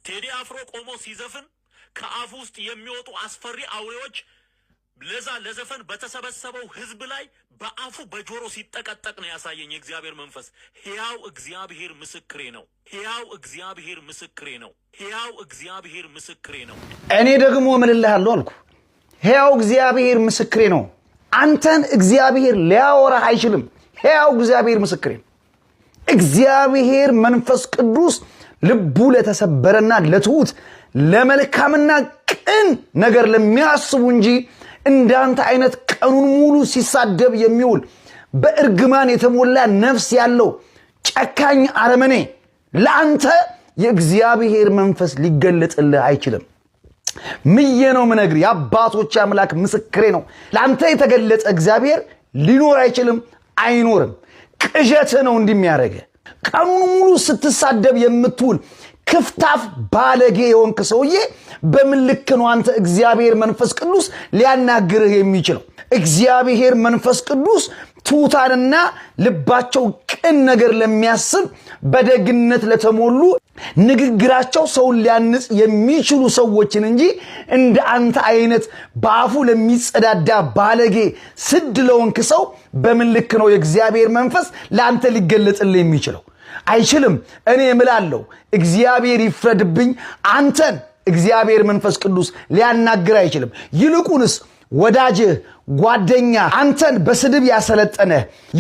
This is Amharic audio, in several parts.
ቴዲ አፍሮ ቆሞ ሲዘፍን ከአፉ ውስጥ የሚወጡ አስፈሪ አውሬዎች ለዘፈን በተሰበሰበው ህዝብ ላይ በአፉ በጆሮ ሲጠቀጠቅ ነው ያሳየኝ የእግዚአብሔር መንፈስ። ሕያው እግዚአብሔር ምስክሬ ነው። ሕያው እግዚአብሔር ምስክሬ ነው። ሕያው እግዚአብሔር ምስክሬ ነው። እኔ ደግሞ እምልልሃለሁ አልኩ። ሕያው እግዚአብሔር ምስክሬ ነው። አንተን እግዚአብሔር ሊያወራህ አይችልም። ሕያው እግዚአብሔር ምስክሬ ነው። እግዚአብሔር መንፈስ ቅዱስ ልቡ ለተሰበረና ለትሁት ለመልካምና ቅን ነገር ለሚያስቡ እንጂ እንዳንተ አይነት ቀኑን ሙሉ ሲሳደብ የሚውል በእርግማን የተሞላ ነፍስ ያለው ጨካኝ አረመኔ ለአንተ የእግዚአብሔር መንፈስ ሊገለጥልህ አይችልም። ምዬ ነው ምነግር የአባቶች አምላክ ምስክሬ ነው። ለአንተ የተገለጸ እግዚአብሔር ሊኖር አይችልም፣ አይኖርም። ቅዠት ነው እንዲሚያረገ ቀኑን ሙሉ ስትሳደብ የምትውል ክፍታፍ ባለጌ የሆንክ ሰውዬ በምን ልክ ነው አንተ እግዚአብሔር መንፈስ ቅዱስ ሊያናግርህ የሚችለው? እግዚአብሔር መንፈስ ቅዱስ ትሑታንና ልባቸው ቅን ነገር ለሚያስብ በደግነት ለተሞሉ ንግግራቸው ሰውን ሊያንጽ የሚችሉ ሰዎችን እንጂ እንደ አንተ አይነት በአፉ ለሚጸዳዳ ባለጌ ስድ ለሆንክ ሰው በምን ልክ ነው የእግዚአብሔር መንፈስ ለአንተ ሊገለጥልህ የሚችለው? አይችልም። እኔ እምላለሁ እግዚአብሔር ይፍረድብኝ፣ አንተን እግዚአብሔር መንፈስ ቅዱስ ሊያናግር አይችልም። ይልቁንስ ወዳጅህ ጓደኛ አንተን በስድብ ያሰለጠነ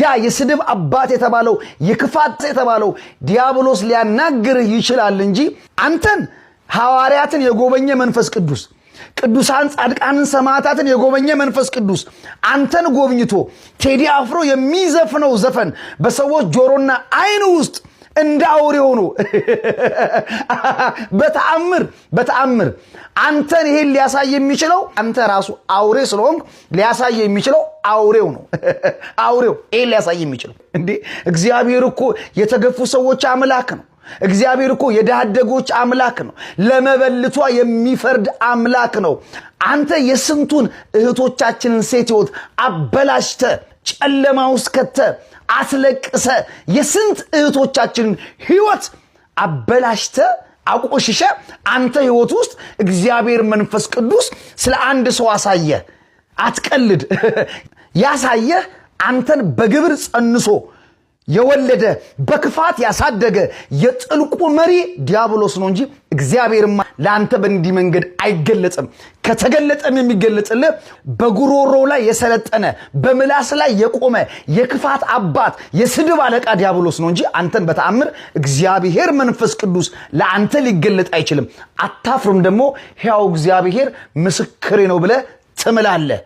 ያ የስድብ አባት የተባለው የክፋት የተባለው ዲያብሎስ ሊያናግርህ ይችላል እንጂ አንተን ሐዋርያትን የጎበኘ መንፈስ ቅዱስ ቅዱሳን ጻድቃንን ሰማዕታትን የጎበኘ መንፈስ ቅዱስ አንተን ጎብኝቶ ቴዲ አፍሮ የሚዘፍነው ዘፈን በሰዎች ጆሮና አይን ውስጥ እንደ አውሬ ሆኖ በተአምር አንተን ይሄን ሊያሳይ የሚችለው አንተ ራሱ አውሬ ስለሆንክ ሊያሳይ የሚችለው አውሬው ነው። አውሬው ይሄን ሊያሳይ የሚችለው እንዴ! እግዚአብሔር እኮ የተገፉ ሰዎች አምላክ ነው። እግዚአብሔር እኮ የዳደጎች አምላክ ነው። ለመበልቷ የሚፈርድ አምላክ ነው። አንተ የስንቱን እህቶቻችንን ሴት ሕይወት አበላሽተ ጨለማ ውስጥ ከተ አስለቅሰ የስንት እህቶቻችንን ሕይወት አበላሽተ አቆሽሸ አንተ ሕይወት ውስጥ እግዚአብሔር መንፈስ ቅዱስ ስለ አንድ ሰው አሳየ። አትቀልድ። ያሳየህ አንተን በግብር ጸንሶ የወለደ በክፋት ያሳደገ የጥልቁ መሪ ዲያብሎስ ነው እንጂ እግዚአብሔርማ ለአንተ በእንዲህ መንገድ አይገለጽም። ከተገለጠም የሚገለጽልህ በጉሮሮ ላይ የሰለጠነ በምላስ ላይ የቆመ የክፋት አባት የስድብ አለቃ ዲያብሎስ ነው እንጂ አንተን በተአምር እግዚአብሔር መንፈስ ቅዱስ ለአንተ ሊገለጥ አይችልም። አታፍርም ደግሞ ሕያው እግዚአብሔር ምስክሬ ነው ብለህ ትምላለህ።